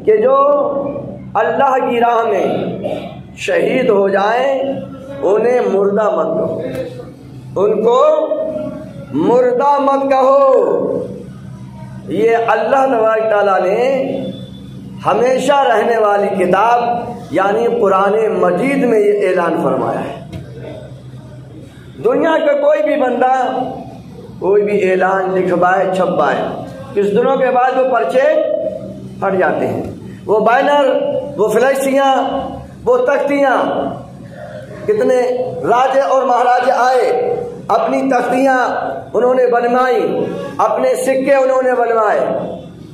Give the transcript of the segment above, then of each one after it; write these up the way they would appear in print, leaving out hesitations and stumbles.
کہ جو اللہ کی راہ میں شہید ہو جائیں انہیں مردہ مت کہو، ان کو مردہ مت کہو۔ یہ اللہ تبارک تعالیٰ نے ہمیشہ رہنے والی کتاب یعنی قرآن مجید میں یہ اعلان فرمایا ہے۔ دنیا کا کوئی بھی بندہ کوئی بھی اعلان لکھوائے چھپوائے، کچھ دنوں کے بعد وہ پرچے پھٹ جاتے ہیں، وہ بینر، وہ فلیکسیاں، وہ تختیاں۔ کتنے راجے اور مہاراجے آئے، اپنی تختیاں انہوں نے بنوائی، اپنے سکے انہوں نے بنوائے،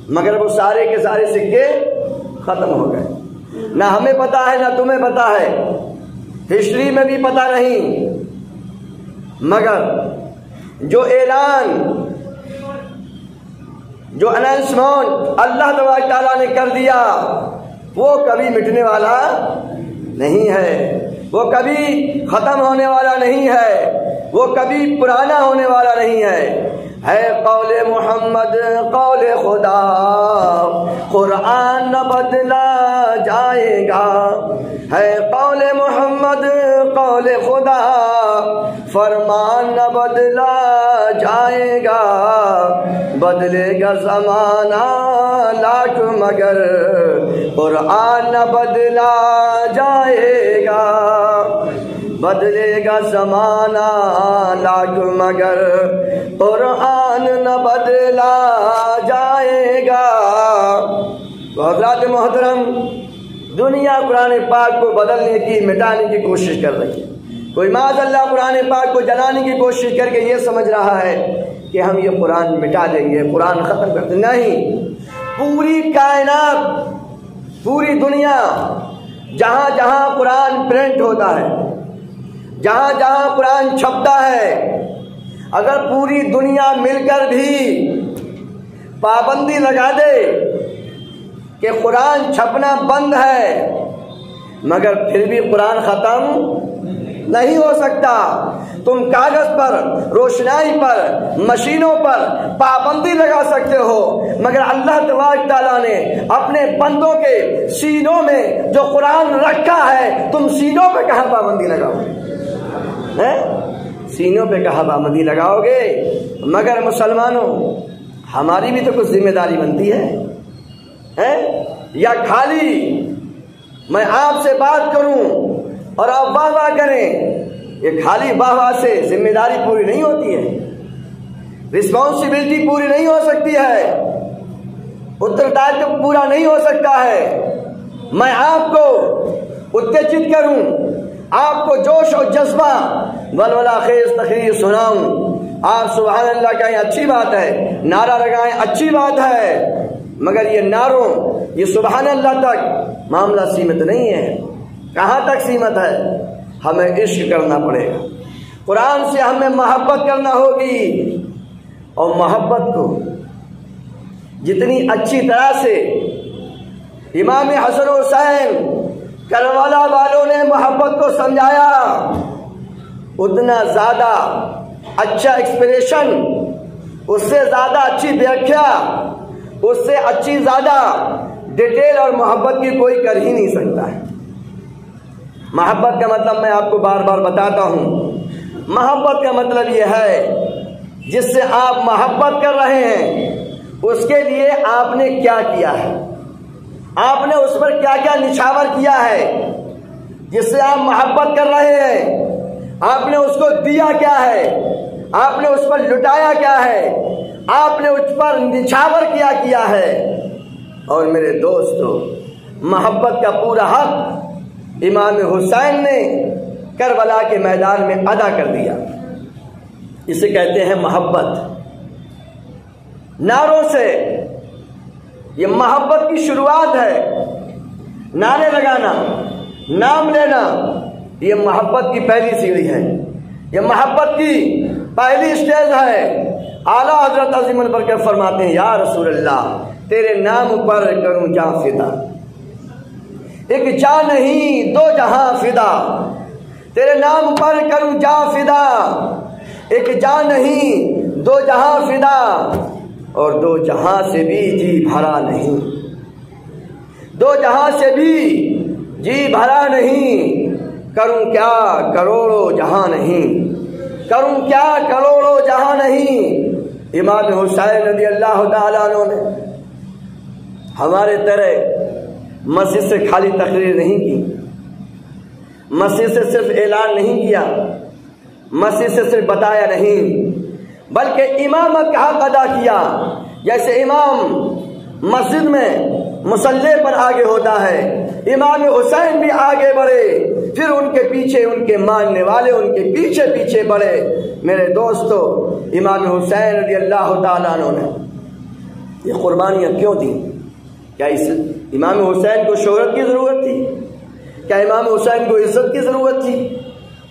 مگر وہ سارے کے سارے سکے ختم ہو گئے۔ نہ ہمیں پتا ہے نہ تمہیں پتا ہے، ہسٹری میں بھی پتا نہیں، مگر جو اعلان، جو اناؤنسمنٹ اللہ تبارک تعالیٰ نے کر دیا وہ کبھی مٹنے والا نہیں ہے، وہ کبھی ختم ہونے والا نہیں ہے، وہ کبھی پرانا ہونے والا نہیں ہے قول محمد قول خدا، قرآن نہ بدلا جائے گا، ہے قول محمد قول خدا، فرمان نہ بدلا جائے گا، بدلے گا زمانہ لاکھ مگر قرآن نہ بدلا جائے گا، بدلے گا زمانہ لاکھ مگر قرآن نہ بدلا جائے گا۔ تو حضرات محترم، دنیا قرآن پاک کو بدلنے کی، مٹانے کی کوشش کر رہی ہے۔ کوئی معاذ اللہ قرآن پاک کو جلانے کی کوشش کر کے یہ سمجھ رہا ہے کہ ہم یہ قرآن مٹا دیں گے، قرآن ختم کر دیں۔ نہیں، پوری کائنات، پوری دنیا، جہاں جہاں قرآن پرنٹ ہوتا ہے، جہاں جہاں قرآن چھپتا ہے، اگر پوری دنیا مل کر بھی پابندی لگا دے کہ قرآن چھپنا بند ہے، مگر پھر بھی قرآن ختم نہیں ہو سکتا۔ تم کاغذ پر، روشنائی پر، مشینوں پر پابندی لگا سکتے ہو، مگر اللہ تبارک تعالیٰ نے اپنے بندوں کے سینوں میں جو قرآن رکھا ہے، تم سینوں پہ کہاں پابندی لگاؤ گے؟ سینوں پہ کہاں پابندی لگاؤ گے؟ مگر مسلمانوں، ہماری بھی تو کچھ ذمہ داری بنتی ہے، یا خالی میں آپ سے بات کروں اور آپ واہ واہ کریں؟ یہ خالی واہ واہ سے ذمہ داری پوری نہیں ہوتی ہے، رسپانسبلٹی پوری نہیں ہو سکتی ہے، اتردائیتو پورا نہیں ہو سکتا ہے۔ میں آپ کو اتےجت کروں، آپ کو جوش اور جذبہ ولولہ خیز تقریر سناؤں، آپ سبحان اللہ کہیں اچھی بات ہے، نعرہ لگائیں اچھی بات ہے، مگر یہ نعروں، یہ سبحان اللہ تک معاملہ سیمت نہیں ہے۔ کہاں تک سیمت ہے؟ ہمیں عشق کرنا پڑے گا، قرآن سے ہمیں محبت کرنا ہوگی، اور محبت کو جتنی اچھی طرح سے امام حسن حسین کربلا والوں نے محبت کو سمجھایا، اتنا زیادہ اچھا ایکسپریشن، اس سے زیادہ اچھی ویاخیا، اس سے اچھی زیادہ ڈیٹیل اور محبت کی کوئی کر ہی نہیں سکتا ہے۔ محبت کا مطلب میں آپ کو بار بار بتاتا ہوں، محبت کا مطلب یہ ہے جس سے آپ محبت کر رہے ہیں اس کے لیے آپ نے کیا کیا ہے، آپ نے اس پر کیا کیا نچھاور کیا ہے، جس سے آپ محبت کر رہے ہیں، آپ نے اس کو دیا کیا ہے، آپ نے اس پر لٹایا کیا ہے، آپ نے اس پر نچھاور کیا ہے۔ اور میرے دوستو، محبت کا پورا حق امام حسین نے کربلا کے میدان میں ادا کر دیا۔ اسے کہتے ہیں محبت۔ نعروں سے یہ محبت کی شروعات ہے، نعرے لگانا، نام لینا، یہ محبت کی پہلی سیڑھی ہے، یہ محبت کی پہلی سٹیج ہے۔ اعلیٰ حضرت عظیم البرکت فرماتے ہیں، یا رسول اللہ تیرے نام پر کروں جاں فدا، ایک جاں نہیں دو جہاں فدا، تیرے نام پر کروں جاں فدا، ایک جاں نہیں دو جہاں فدا، اور دو جہاں سے بھی جی بھرا نہیں۔ دو جہاں سے بھی جی بھرا نہیں، کروں کیا کروڑوں جہاں نہیں، کروں کیا کروڑوں جہاں نہیں۔ امام حسین رضی اللہ تعالیٰ عنہ نے ہمارے طرح مسجد سے خالی تقریر نہیں کی، مسجد سے صرف اعلان نہیں کیا، مسجد سے صرف بتایا نہیں، بلکہ امامت کا حق ادا کیا۔ جیسے امام مسجد میں مصلی پر آگے ہوتا ہے، امام حسین بھی آگے بڑھے، پھر ان کے پیچھے ان کے ماننے والے ان کے پیچھے پیچھے بڑھے۔ میرے دوستو، امام حسین رضی اللہ تعالیٰ عنہ نے یہ قربانیاں کیوں دی؟ کیا اس امام حسین کو شہرت کی ضرورت تھی؟ کیا امام حسین کو عزت کی ضرورت تھی؟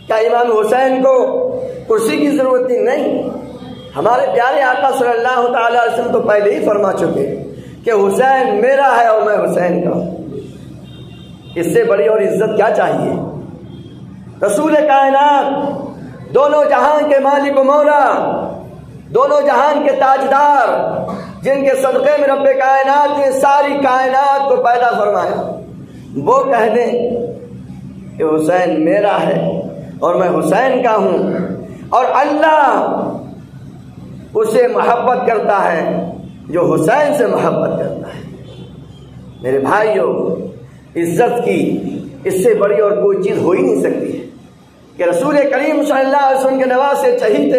کیا امام حسین کو کرسی کی ضرورت تھی؟ نہیں، ہمارے پیارے آقا صلی اللہ تعالیٰ علیہ وسلم تو پہلے ہی فرما چکے کہ حسین میرا ہے اور میں حسین کا ہوں۔ اس سے بڑی اور عزت کیا چاہیے؟ رسول کائنات، دونوں جہان کے مالک و مولا، دونوں جہان کے تاجدار، جن کے صدقے میں رب کائنات نے ساری کائنات کو پیدا فرمایا، وہ کہہ دیں کہ حسین میرا ہے اور میں حسین کا ہوں، اور اللہ اسے محبت کرتا ہے جو حسین سے محبت کرتا ہے۔ میرے بھائیوں، عزت کی اس سے بڑی اور کوئی چیز ہو ہی نہیں سکتی ہے کہ رسول کریم صلی اللہ علیہ وسلم کے نواسے چہیتے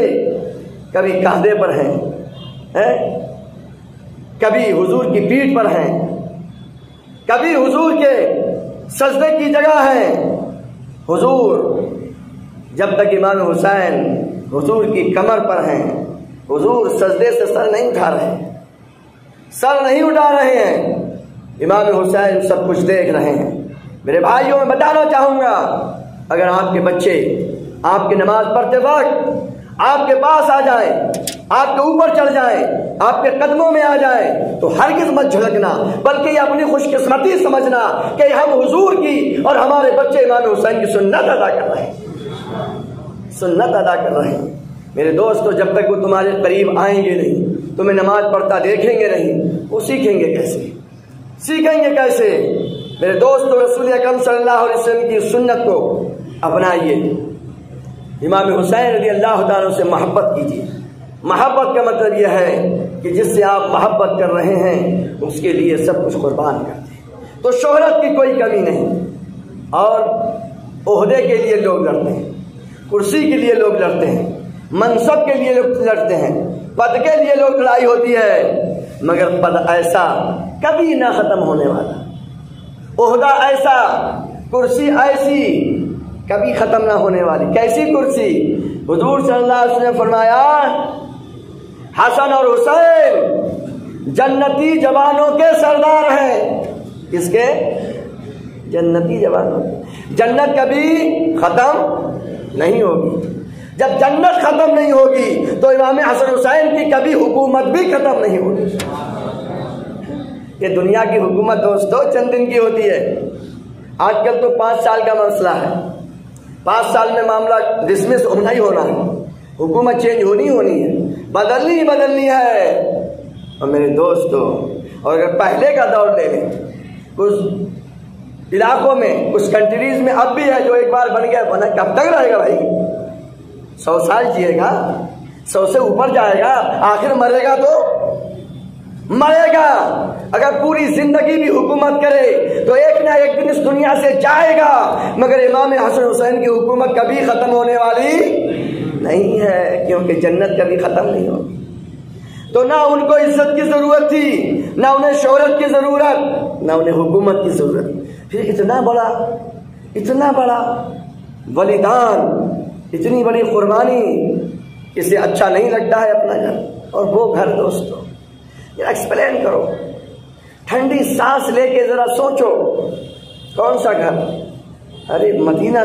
کبھی کاندھے پر ہیں، کبھی حضور کی پیٹھ پر ہیں، کبھی حضور کے سجدے کی جگہ ہیں۔ حضور جب تک امام حسین حضور کی کمر پر ہیں، حضور سجدے سے سر نہیں اٹھا رہے ہیں، سر نہیں اٹھا رہے ہیں، امام حسین سب کچھ دیکھ رہے ہیں۔ میرے بھائیوں، میں بتانا چاہوں گا، اگر آپ کے بچے آپ کی نماز پڑھتے وقت آپ کے پاس آ جائیں، آپ کے اوپر چڑھ جائیں، آپ کے قدموں میں آ جائیں، تو ہرگز مت جھڑکنا، بلکہ یہ اپنی خوش قسمتی سمجھنا کہ ہم حضور کی اور ہمارے بچے امام حسین کی سنت ادا کر رہے ہیں، سنت ادا کر رہے ہیں۔ میرے دوستو، جب تک وہ تمہارے قریب آئیں گے نہیں، تمہیں نماز پڑھتا دیکھیں گے نہیں، وہ سیکھیں گے کیسے؟ سیکھیں گے کیسے؟ میرے دوستو، رسول اکرم صلی اللہ علیہ وسلم کی سنت کو اپنائیے، امام حسین رضی اللہ تعالیٰ سے محبت کیجیے۔ محبت کا مطلب یہ ہے کہ جس سے آپ محبت کر رہے ہیں اس کے لیے سب کچھ قربان کرتے ہیں۔ تو شہرت کی کوئی کمی نہیں، اور عہدے کے لیے لوگ لڑتے ہیں، کرسی کے لیے لوگ لڑتے ہیں، منصب کے لیے لوگ لڑتے ہیں، پد کے لیے لوگ لڑائی ہوتی ہے، مگر پد ایسا کبھی نہ ختم ہونے والا، عہدہ ایسا، کرسی ایسی کبھی ختم نہ ہونے والی۔ کیسی کرسی؟ حضور صلی اللہ علیہ وسلم نے فرمایا، حسن اور حسین جنتی جوانوں کے سردار ہیں۔ کس کے؟ جنتی جوانوں۔ جنت کبھی ختم نہیں ہوگی۔ جب جنت ختم نہیں ہوگی تو امام حسن حسین کی کبھی حکومت بھی ختم نہیں ہوگی۔ یہ دنیا کی حکومت دوستو چند دن کی ہوتی ہے۔ آج کل تو 5 سال کا مسئلہ ہے، 5 سال میں معاملہ ڈسمس ہونا ہی ہونا ہے، حکومت چینج ہونی ہے، بدلنی ہے۔ اور میرے دوستو، اور اگر پہلے کا دور لے لیں، کچھ علاقوں میں، کچھ کنٹریز میں اب بھی ہے جو ایک بار بن گیا بنا کب تک رہے گا بھائی؟ 100 سال جیے گا، 100 سے اوپر جائے گا، آخر مرے گا تو مرے گا۔ اگر پوری زندگی بھی حکومت کرے تو ایک نہ ایک دن اس دنیا سے جائے گا، مگر امام حسن حسین کی حکومت کبھی ختم ہونے والی نہیں ہے، کیونکہ جنت کبھی ختم نہیں ہوگی۔ تو نہ ان کو عزت کی ضرورت تھی، نہ انہیں شہرت کی ضرورت، نہ انہیں حکومت کی ضرورت۔ پھر اتنا بڑا بلیدان، اتنی بڑی قربانی، اسے اچھا نہیں لگتا ہے اپنا گھر؟ اور وہ گھر دوستو ایکسپلین کرو، ٹھنڈی سانس لے کے ذرا سوچو، کون سا گھر؟ ارے مدینہ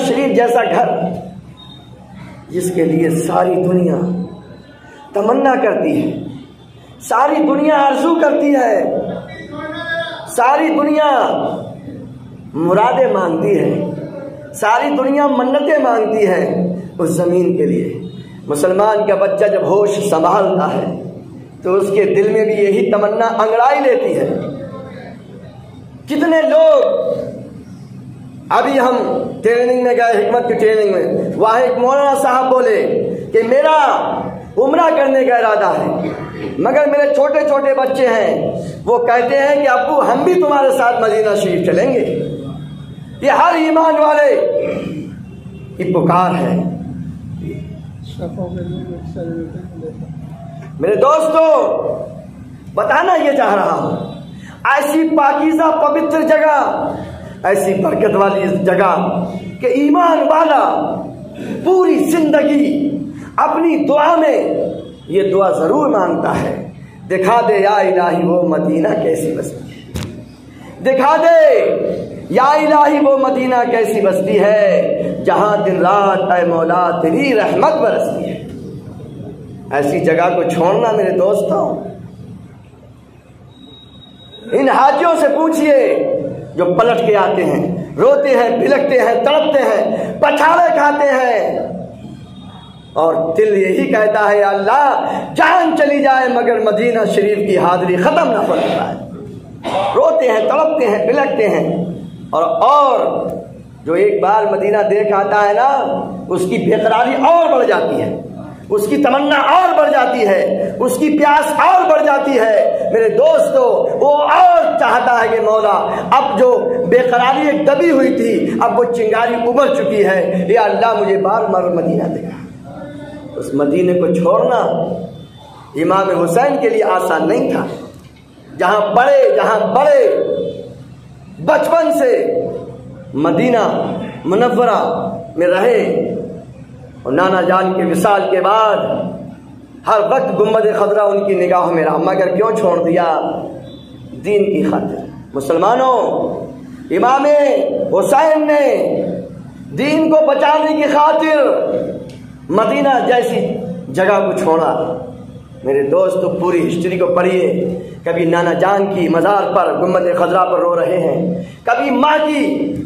شریف جیسا گھر، جس کے لیے ساری دنیا تمنا کرتی ہے، ساری دنیا آرزو کرتی ہے، ساری دنیا مرادیں مانگتی ہے، ساری دنیا منتیں مانگتی ہے اس زمین کے لیے۔ مسلمان کا بچہ جب ہوش سنبھالتا ہے، تو اس کے دل میں بھی یہی تمنا انگڑائی لیتی ہے۔ کتنے لوگ، ابھی ہم ٹریننگ میں گئے، حکمت کی ٹریننگ میں، وہاں ایک مولانا صاحب بولے کہ میرا عمرہ کرنے کا ارادہ ہے، مگر میرے چھوٹے چھوٹے بچے ہیں، وہ کہتے ہیں کہ ابو ہم بھی تمہارے ساتھ مدینہ شریف چلیں گے۔ یہ ہر ایمان والے کی پکار ہے۔ میرے دوستو، بتانا یہ چاہ رہا ہوں، ایسی پاکیزہ پوتر جگہ، ایسی برکت والی جگہ کہ ایمان والا پوری زندگی اپنی دعا میں یہ دعا ضرور مانگتا ہے، دکھا دے یا الہی وہ مدینہ کیسی بستی ہے، دکھا دے یا الہی وہ مدینہ کیسی بستی ہے جہاں دن رات اے مولا تیری رحمت برستی ہے۔ ایسی جگہ کو چھوڑنا میرے دوستوں، ان حاجیوں سے پوچھئے جو پلٹ کے آتے ہیں، روتے ہیں، بھلکتے ہیں، تڑپتے ہیں، پچھاڑے کھاتے ہیں، اور دل یہی کہتا ہے یا اللہ جان چلی جائے مگر مدینہ شریف کی حاضری ختم نہ فرمائے۔ روتے ہیں، تڑپتے ہیں، بھلکتے ہیں، اور جو ایک بار مدینہ دیکھ آتا ہے نا، اس کی بے قراری اور بڑھ جاتی ہے، اس کی تمنا اور بڑھ جاتی ہے، اس کی پیاس اور بڑھ جاتی ہے۔ میرے دوستو، وہ اور چاہتا ہے کہ مولا اب جو بے قراری ایک دبی ہوئی تھی، اب وہ چنگاری ابھر چکی ہے، یا اللہ مجھے بار بار مدینہ دکھا۔ اس مدینے کو چھوڑنا امام حسین کے لیے آسان نہیں تھا، جہاں بڑے بچپن سے مدینہ منورہ میں رہے، اور نانا جان کے وصال کے بعد ہر وقت گنبد خضرا ان کی نگاہوں میں رہا، مگر کیوں چھوڑ دیا؟ دین کی خاطر۔ مسلمانوں، امام حسین نے دین کو بچانے کی خاطر مدینہ جیسی جگہ کو چھوڑا۔ میرے دوستو، پوری ہسٹری کو پڑھیے، کبھی نانا جان کی مزار پر گنبد خضرا پر رو رہے ہیں، کبھی ماں کی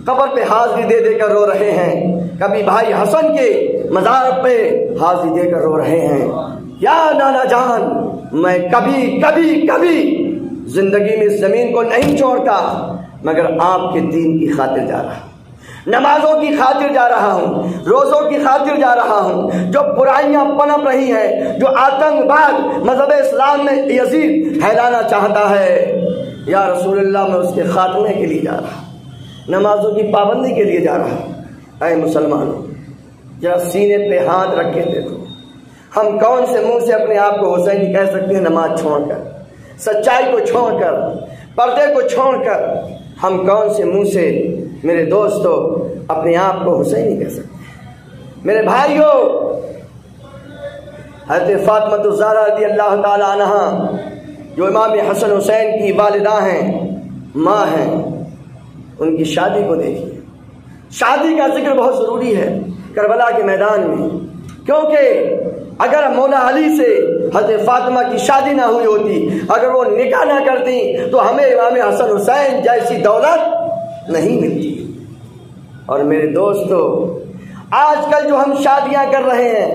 قبر پہ حاضری دے دے کر رو رہے ہیں، کبھی بھائی حسن کے مزار پہ حاضری دے کر رو رہے ہیں۔ یا نانا جان، میں کبھی زندگی میں اس زمین کو نہیں چھوڑتا، مگر آپ کے دین کی خاطر جا رہا ہوں، نمازوں کی خاطر جا رہا ہوں، روزوں کی خاطر جا رہا ہوں۔ جو برائیاں پنپ رہی ہیں، جو آتنک باد مذہب اسلام میں یزید پھیلانا چاہتا ہے، یا رسول اللہ، میں اس کے خاتمے کے لیے جا رہا ہوں، نمازوں کی پابندی کے لیے جا رہا ہوں۔ اے مسلمانوں، ذرا سینے پہ ہاتھ رکھ کے دیکھو، ہم کون سے منہ سے اپنے آپ کو حسینی کہہ سکتے ہیں؟ نماز چھوڑ کر، سچائی کو چھوڑ کر، پردے کو چھوڑ کر، ہم کون سے منہ سے میرے دوستو اپنے آپ کو حسینی کہہ سکتے ہیں؟ میرے بھائیوں، حضرت فاطمہ الزہرا رضی اللہ تعالی عنہا، جو امام حسن حسین کی والدہ ہیں، ماں ہیں، ان کی شادی کو دیکھیے۔ شادی کا ذکر بہت ضروری ہے کربلا کے میدان میں، کیونکہ اگر مولا علی سے حضرت فاطمہ کی شادی نہ ہوئی ہوتی، اگر وہ نکاح نہ کرتی، تو ہمیں امام حسن حسین جیسی دولت نہیں ملتی۔ اور میرے دوستو، آج کل جو ہم شادیاں کر رہے ہیں،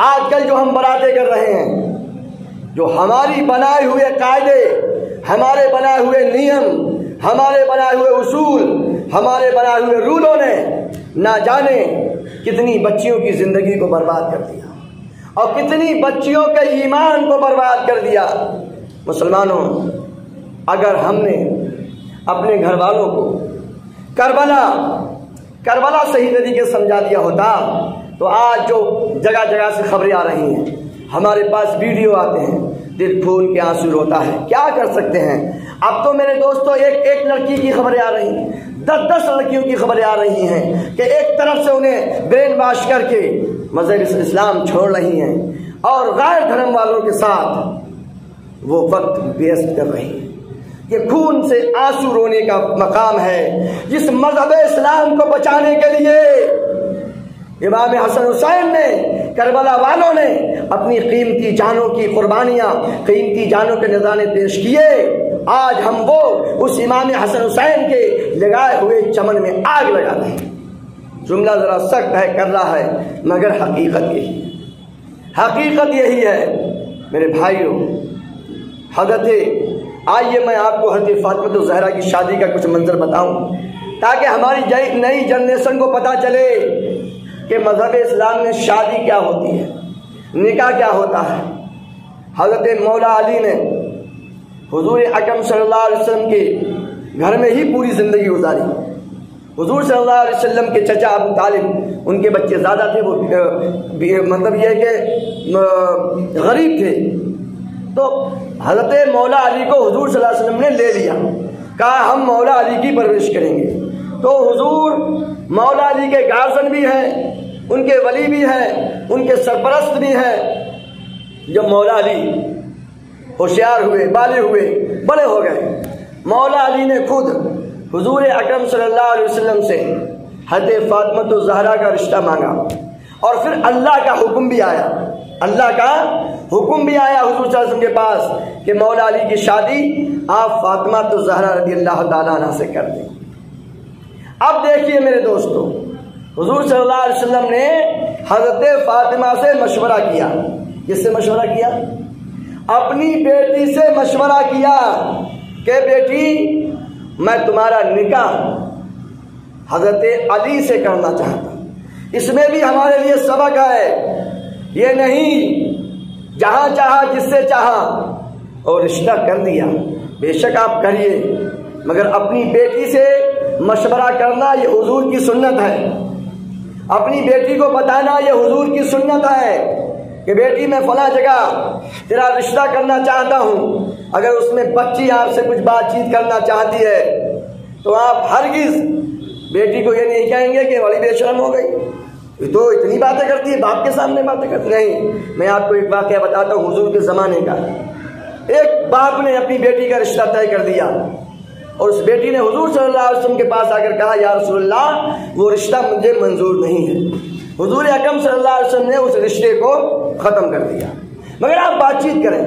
آج کل جو ہم براتیں کر رہے ہیں، جو ہماری بنائے ہوئے قاعدے، ہمارے بنائے ہوئے نیم، ہمارے بنائے ہوئے اصول، ہمارے بنائے ہوئے رولوں نے نہ جانے کتنی بچیوں کی زندگی کو برباد کر دیا، اور کتنی بچیوں کے ایمان کو برباد کر دیا۔ مسلمانوں، اگر ہم نے اپنے گھر والوں کو کربلا صحیح طریقے سے سمجھا دیا ہوتا، تو آج جو جگہ جگہ سے خبریں آ رہی ہیں، ہمارے پاس ویڈیو آتے ہیں، دل پھول کے آنسو روتا ہے۔ کیا کر سکتے ہیں؟ اب تو میرے دوستو ایک لڑکی کی خبریں آ رہی ہیں، 10 لڑکیوں کی خبریں آ رہی ہیں کہ ایک طرف سے انہیں برین واش کر کے مذہب اسلام چھوڑ رہی ہیں، اور غیر دھرم والوں کے ساتھ وہ وقت ویسٹ کر رہی ہیں۔ یہ خون سے آنسو رونے کا مقام ہے، جس مذہب اسلام کو بچانے کے لیے امام حسن حسین نے، کربلا والوں نے اپنی قیمتی جانوں کی قربانیاں، قیمتی جانوں کے نذرانے پیش کیے۔ آج ہم وہ اس امام حسن حسین کے لگائے ہوئے چمن میں آگ لگا رہے ہیں۔ جملہ ذرا سخت ہے، کر رہا ہے، مگر حقیقت یہی ہے۔ میرے بھائیوں، آئیے میں آپ کو حضرت فاطمہ الزہرا کی شادی کا کچھ منظر بتاؤں تاکہ ہماری نئی جنریشن کو پتہ چلے کہ مذہب اسلام میں شادی کیا ہوتی ہے، نکاح کیا ہوتا ہے۔ حضرت مولا علی نے حضور اکرم صلی اللہ علیہ وسلم کے گھر میں ہی پوری زندگی گزاری۔ حضور صلی اللہ علیہ وسلم کے چچا ابو طالب، ان کے بچے زیادہ تھے، وہ مطلب یہ کہ غریب تھے، تو حضرت مولا علی کو حضور صلی اللہ علیہ وسلم نے لے لیا، کہا ہم مولا علی کی پرورش کریں گے۔ تو حضور مولا علی کے گارجن بھی ہیں، ان کے ولی بھی ہیں، ان کے سرپرست بھی ہیں۔ جب مولا علی ہوشیار ہوئے، بالغ ہوئے، بڑے ہو گئے، مولا علی نے خود حضور اکرم صلی اللہ علیہ وسلم سے حضرت فاطمہ الزہرا کا رشتہ مانگا، اور پھر اللہ کا حکم بھی آیا، اللہ کا حکم بھی آیا حضور صلی اللہ علیہ وسلم کے پاس کہ مولا علی کی شادی آپ فاطمہ الزہرا رضی اللہ تعالیٰ عنہ سے کر دیں۔ اب دیکھیے میرے دوستو، حضور صلی اللہ علیہ وسلم نے حضرت فاطمہ سے مشورہ کیا۔ کس سے مشورہ کیا؟ اپنی بیٹی سے مشورہ کیا کہ بیٹی میں تمہارا نکاح حضرت علی سے کرنا چاہتا ہوں۔ اس میں بھی ہمارے لیے سبق ہے، یہ نہیں جہاں چاہا جس سے چاہا اور رشتہ کر دیا، بے شک آپ کریے، مگر اپنی بیٹی سے مشورہ کرنا یہ حضور کی سنت ہے۔ اپنی بیٹی کو بتانا یہ حضور کی سنت ہے کہ بیٹی میں فلاں جگہ تیرا رشتہ کرنا چاہتا ہوں۔ اگر اس میں بچی آپ سے کچھ بات چیت کرنا چاہتی ہے تو آپ ہرگز بیٹی کو یہ نہیں کہیں گے کہ بڑی بے شرم ہو گئی، یہ تو اتنی باتیں کرتی ہے، باپ کے سامنے باتیں کرتی نہیں۔ میں آپ کو ایک واقعہ بتاتا ہوں حضور کے زمانے کا۔ ایک باپ نے اپنی بیٹی کا رشتہ طے کر دیا، اور اس بیٹی نے حضور صلی اللہ علیہ وسلم کے پاس آ کر کہا یا رسول اللہ وہ رشتہ مجھے منظور نہیں ہے۔ حضور اکرم صلی اللہ علیہ وسلم نے اس رشتے کو ختم کر دیا۔ مگر آپ بات چیت کریں،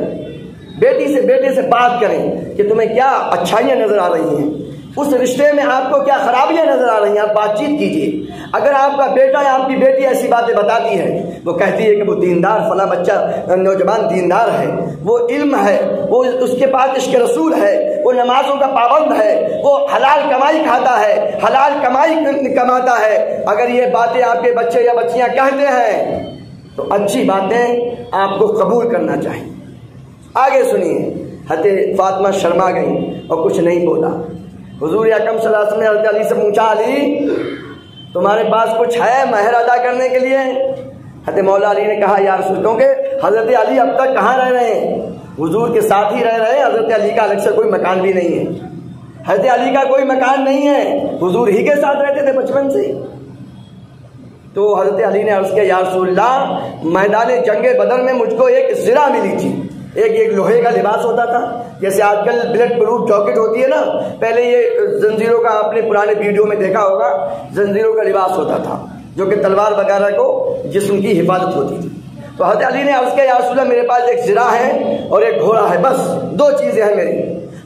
بیٹے سے بات کریں کہ تمہیں کیا اچھائیاں نظر آ رہی ہیں، اس رشتے میں آپ کو کیا خرابیاں نظر آ رہی ہیں، آپ بات چیت کیجیے۔ اگر آپ کا بیٹا یا آپ کی بیٹی ایسی باتیں بتاتی ہے، وہ کہتی ہے کہ وہ دیندار فلاں بچہ نوجوان دیندار ہے، وہ علم ہے، وہ اس کے پاس عشق رسول ہے، وہ نمازوں کا پابند ہے، وہ حلال کمائی کھاتا ہے، حلال کمائی کماتا ہے، اگر یہ باتیں آپ کے بچے یا بچیاں کہتے ہیں تو اچھی باتیں آپ کو قبول کرنا چاہیے۔ آگے سنیے، حضرت فاطمہ شرما گئی اور کچھ نہیں بولا۔ حضور اکرم صلی اللہ علیہ وسلم نے حضرت علی سے پوچھا علی تمہارے پاس کچھ ہے مہر ادا کرنے کے لیے؟ حضرت مولا علی نے کہا یا رسول، کیونکہ حضرت علی اب تک کہاں رہ رہے ہیں؟ حضور کے ساتھ ہی رہ رہے ہیں۔ حضرت علی کا الگ سے کوئی مکان بھی نہیں ہے، حضرت علی کا کوئی مکان نہیں ہے، حضور ہی کے ساتھ رہتے تھے بچپن سے۔ تو حضرت علی نے عرض کیا یا رسول اللہ میدان جنگ بدر میں مجھ کو ایک زرہ ملی تھی، ایک لوہے کا لباس ہوتا تھا، جیسے آج کل بلٹ پروف جاکٹ ہوتی ہے نا، پہلے یہ زنجیروں کا آپ نے پرانے ویڈیو میں دیکھا ہوگا، زنجیروں کا لباس ہوتا تھا جو کہ تلوار وغیرہ کو جسم کی حفاظت ہوتی تھی۔ تو حضرت علی نے عرض کیا یا رسول اللہ میرے پاس ایک زرہ ہے اور ایک گھوڑا ہے، بس دو چیزیں ہیں میری،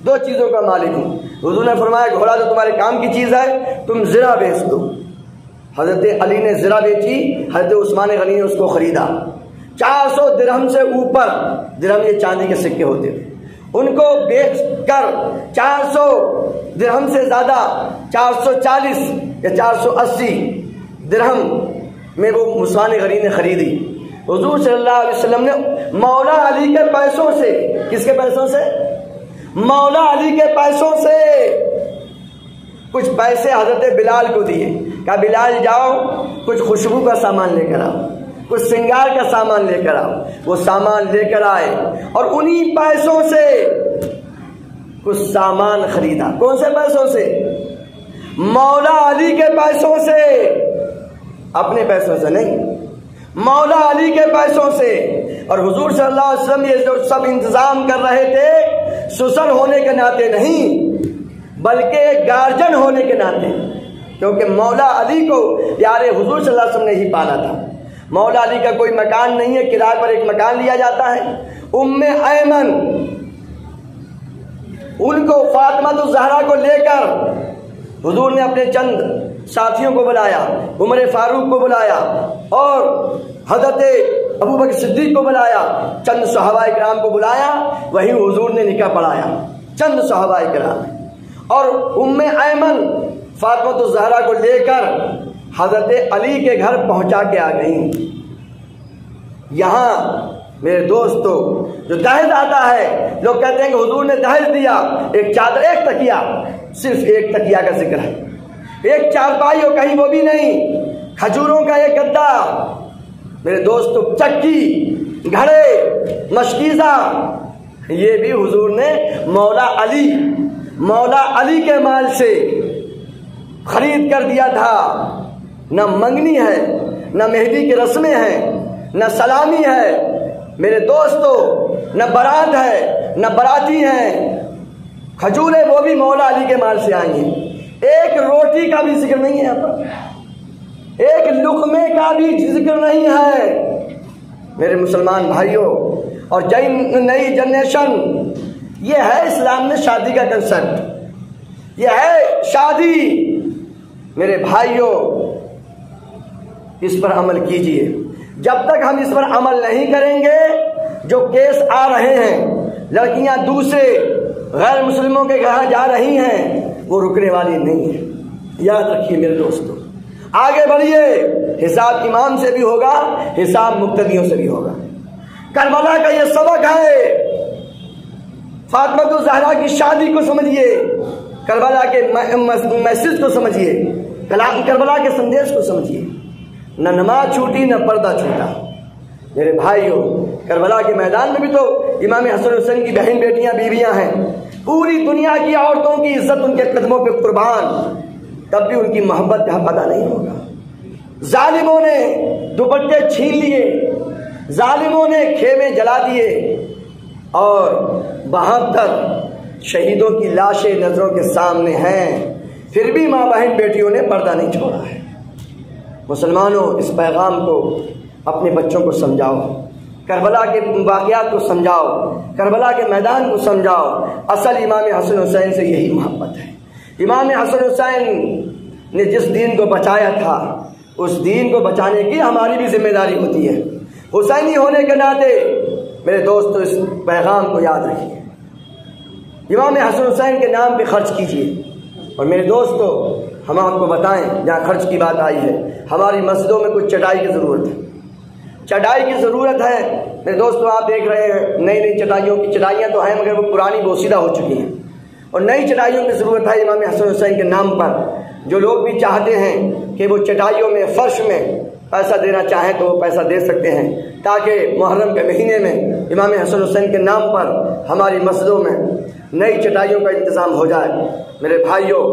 دو چیزوں کا مالک ہوں۔ حضور نے فرمایا گھوڑا تو تمہارے کام کی چیز ہے، تم زرہ بیچ دو۔ حضرت علی نے زرہ بیچی، حضرت عثمان غنی نے اس کو خریدا۔ 400 درہم سے اوپر، درہم یہ چاندی کے سکے ہوتے تھے، ان کو بیچ کر 400 درہم سے زیادہ 440 یا 480 درہم میں وہ عثمان غنی نے خریدی۔ حضور صلی اللہ علیہ وسلم نے مولا علی کے پیسوں سے، کس کے پیسوں سے؟ مولا علی کے پیسوں سے کچھ پیسے حضرت بلال کو دیے، کہا بلال جاؤ کچھ خوشبو کا سامان لے کر آؤ، کچھ سنگار کا سامان لے کر آؤ۔ وہ سامان لے کر آئے اور انہی پیسوں سے کچھ سامان خریدا۔ کون سے پیسوں سے؟ مولا علی کے پیسوں سے، اپنے پیسوں سے نہیں، مولا علی کے پیسوں سے۔ اور حضور صلی اللہ علیہ وسلم یہ جو سب انتظام کر رہے تھے سسر ہونے کے ناطے نہیں بلکہ گارجن ہونے کے ناطے، کیونکہ مولا علی کو پیارے حضور صلی اللہ علیہ وسلم نے ہی پالا تھا۔ مولا علی کا کوئی مکان نہیں ہے، کرائے پر ایک مکان لیا جاتا ہے۔ ام ایمن ان کو فاطمہ الزہرا کو لے کر حضور نے اپنے چند ساتھیوں کو بلایا، عمر فاروق کو بلایا اور حضرت ابو بکر صدیق کو بلایا، چند صحابہ کرام کو بلایا، وہی حضور نے نکاح پڑھایا، چند صحابہ کرام، اور ام ایمن فاطمہ الزہرا کو لے کر حضرت علی کے گھر پہنچا کے آ گئیں۔ یہاں میرے دوستو جو دہیج آتا ہے، لوگ کہتے ہیں کہ حضور نے دہیج دیا، ایک چادر، ایک تکیہ، صرف ایک تکیہ کا ذکر ہے، ایک چارپائی ہو کہیں وہ بھی نہیں، کھجوروں کا ایک گدا، میرے دوستو چکی، گھڑے، مشکیزہ، یہ بھی حضور نے مولا علی کے مال سے خرید کر دیا تھا۔ نہ منگنی ہے، نہ مہندی کی رسمیں ہیں، نہ سلامی ہے میرے دوستو، نہ برات ہے، نہ براتی ہیں، کھجوریں وہ بھی مولا علی کے مال سے آئی ہیں۔ ایک روٹی کا بھی ذکر نہیں ہے یہاں پر، ایک لقمے کا بھی ذکر نہیں ہے میرے مسلمان بھائیوں۔ اور نئی جنریشن، یہ ہے اسلام میں شادی کا کنسپٹ، یہ ہے شادی۔ میرے بھائیوں اس پر عمل کیجئے، جب تک ہم اس پر عمل نہیں کریں گے، جو کیس آ رہے ہیں، لڑکیاں دوسرے غیر مسلموں کے گھر جا رہی ہیں، وہ رکنے والی نہیں ہے، یاد رکھیے میرے دوستو۔ آگے بڑھیے، حساب امام سے بھی ہوگا، حساب مقتدیوں سے بھی ہوگا۔ کربلا کا یہ سبق ہے، فاطمہ الزہرا کی شادی کو سمجھیے، کربلا کے میسج کو سمجھیے، کربلا کے سندیش کو سمجھیے۔ نہ نماز چھوٹی، نہ پردہ چھوٹا میرے بھائیوں۔ کربلا کے میدان میں بھی تو امام حسن حسین کی بہن بیٹیاں، بیویاں ہیں، پوری دنیا کی عورتوں کی عزت ان کے قدموں پہ قربان، تب بھی ان کی محبت کا حق ادا نہیں ہوگا۔ ظالموں نے دوپٹے چھین لیے، ظالموں نے خیمے جلا دیے، اور 72 شہیدوں کی لاشیں نظروں کے سامنے ہیں، پھر بھی ماں بہن بیٹیوں نے پردہ نہیں چھوڑا ہے۔ مسلمانوں، اس پیغام کو اپنے بچوں کو سمجھاؤ، کربلا کے واقعات کو سمجھاؤ، کربلا کے میدان کو سمجھاؤ۔ اصل امام حسن حسین سے یہی محبت ہے۔ امام حسن حسین نے جس دین کو بچایا تھا، اس دین کو بچانے کی ہماری بھی ذمہ داری ہوتی ہے۔ حسینی ہونے کے ناطے میرے دوستو اس پیغام کو یاد رکھیے، امام حسن حسین کے نام پہ خرچ کیجیے۔ اور میرے دوستو ہم آپ کو بتائیں، جہاں خرچ کی بات آئی ہے، ہماری مسجدوں میں کچھ چٹائی کی ضرورت ہے، چٹائی کی ضرورت ہے میرے دوستو۔ آپ دیکھ رہے ہیں نئی نئی چٹائیاں تو ہیں، مگر وہ پرانی بوسیدہ ہو چکی ہیں، اور نئی چٹائیوں کی ضرورت ہے امام حسن حسین کے نام پر۔ جو لوگ بھی چاہتے ہیں کہ وہ چٹائیوں میں، فرش میں پیسہ دینا چاہیں تو وہ پیسہ دے سکتے ہیں، تاکہ محرم کے مہینے میں امام حسن حسین کے نام پر ہماری مسجدوں میں نئی چٹائیوں کا انتظام ہو جائے۔ میرے بھائیوں،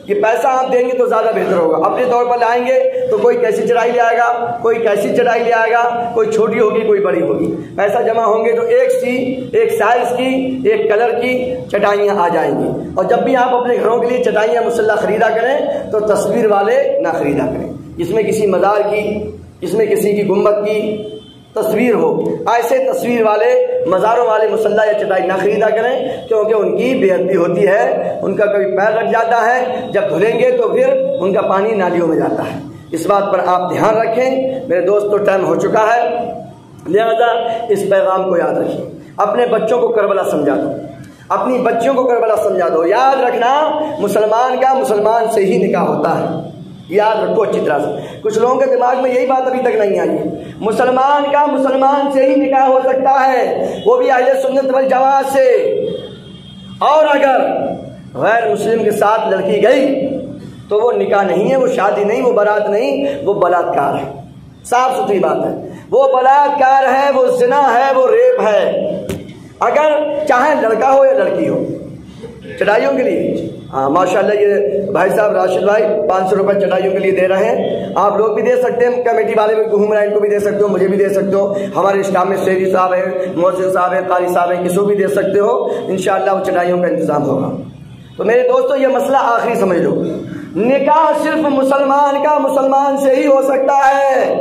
یہ پیسہ آپ دیں گے تو زیادہ بہتر ہوگا۔ اپنے طور پر لائیں گے تو کوئی کیسی چٹائی لے آئے گا، کوئی کیسی چٹائی لے آئے گا، کوئی چھوٹی ہوگی، کوئی بڑی ہوگی۔ پیسہ جمع ہوں گے تو ایک سائز کی، ایک کلر کی چٹائیاں آ جائیں گی۔ اور جب بھی آپ اپنے گھروں کے لیے چٹائیاں مسلح خریدا کریں تو تصویر والے نہ خریدا کریں، جس میں کسی مزار کی، جس میں کسی کی گنبد کی تصویر ہو، ایسے تصویر والے، مزاروں والے مسلح یا چٹائی نہ خریدا کریں، کیونکہ ان کی بے ادبی ہوتی ہے، ان کا کبھی پیر لگ جاتا ہے، جب دھلیں گے تو پھر ان کا پانی نالیوں میں جاتا ہے۔ اس بات پر آپ دھیان رکھیں میرے دوستو، ٹائم ہو چکا ہے، لہذا اس پیغام کو یاد رکھیں۔ اپنے بچوں کو کربلا سمجھا دو، اپنی بچیوں کو کربلا سمجھا دو۔ یاد رکھنا، مسلمان کا مسلمان سے ہی نکاح ہوتا ہے، یاد رکھو اچھی طرح سے۔ کچھ لوگوں کے دماغ میں یہی بات ابھی تک نہیں آئی ہے، مسلمان کا مسلمان سے ہی نکاح ہو سکتا ہے، وہ بھی اہل سنت والجماعت سے۔ اور اگر غیر مسلم کے ساتھ لڑکی گئی تو وہ نکاح نہیں ہے، وہ شادی نہیں، وہ برات نہیں، وہ بلاತ್کار ہے۔ صاف ستھری بات ہے، وہ بلاತ್کار ہے، وہ زنا ہے، وہ ریپ ہے۔ اگر چاہے لڑکا ہو یا لڑکی ہو، چٹائیوں کے لیے ماشاءاللہ یہ بھائی صاحب راشد بھائی 500 روپے چٹائیوں کے لیے دے رہے ہیں، آپ لوگ بھی دے سکتے ہیں، کمیٹی والے بھی گھوم رہے ہیں، ان کو بھی دے سکتے ہو، مجھے بھی دے سکتے ہو، ہمارے اسٹاف میں سیدی صاحب ہیں، محسن صاحب ہیں، قاری صاحب ہیں، کسی کو بھی دے سکتے ہو، انشاءاللہ وہ چٹائیوں کا انتظام ہوگا۔ تو میرے دوستو یہ مسئلہ آخری سمجھ لو، نکاح صرف مسلمان کا مسلمان سے ہی ہو سکتا ہے۔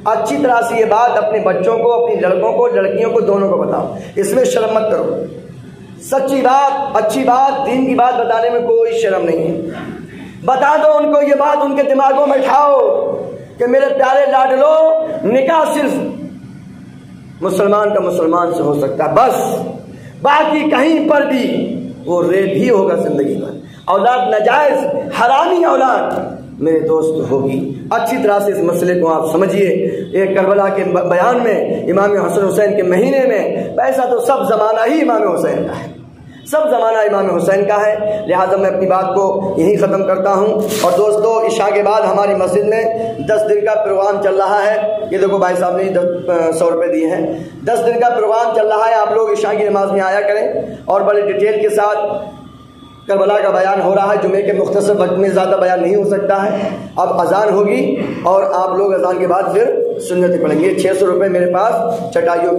اچھی طرح سے یہ بات اپنے بچوں کو، اپنی لڑکوں کو، لڑکیوں کو، دونوں کو بتاؤ، اس میں شرم مت کرو۔ سچی بات، اچھی بات، دین کی بات بتانے میں کوئی شرم نہیں ہے۔ بتا دو ان کو یہ بات، ان کے دماغوں میں اٹھاؤ کہ میرے پیارے لاڈلو، نکاح صرف مسلمان کا مسلمان سے ہو سکتا ہے بس، باقی کہیں پر بھی وہ ریپ ہی ہوگا زندگی میں۔ اولاد ناجائز حرامی اولاد میرے دوست ہوگی۔ اچھی طرح سے اس مسئلے کو آپ سمجھیے۔ ایک کربلا کے بیان میں امام حسن حسین کے مہینے میں، ویسا تو سب زمانہ ہی امام حسین کا ہے، سب زمانہ امام حسین کا ہے، لہٰذا میں اپنی بات کو یہیں ختم کرتا ہوں۔ اور دوستو، عشاء کے بعد ہماری مسجد میں 10 دن کا پروگرام چل رہا ہے۔ یہ دیکھو بھائی صاحب نے 100 روپے دیے ہیں۔ 10 دن کا پروگرام چل رہا ہے، آپ لوگ عشاء کی نماز میں آیا کریں، اور بڑے ڈیٹیل کے ساتھ کربلا کا بیان ہو رہا ہے۔ جمعے کے مختصر وقت میں زیادہ بیان نہیں ہو سکتا ہے۔ اب اذان ہوگی اور آپ لوگ اذان کے بعد پھر سنتیں پڑھیں گے۔ 600 روپے میرے پاس چٹائیوں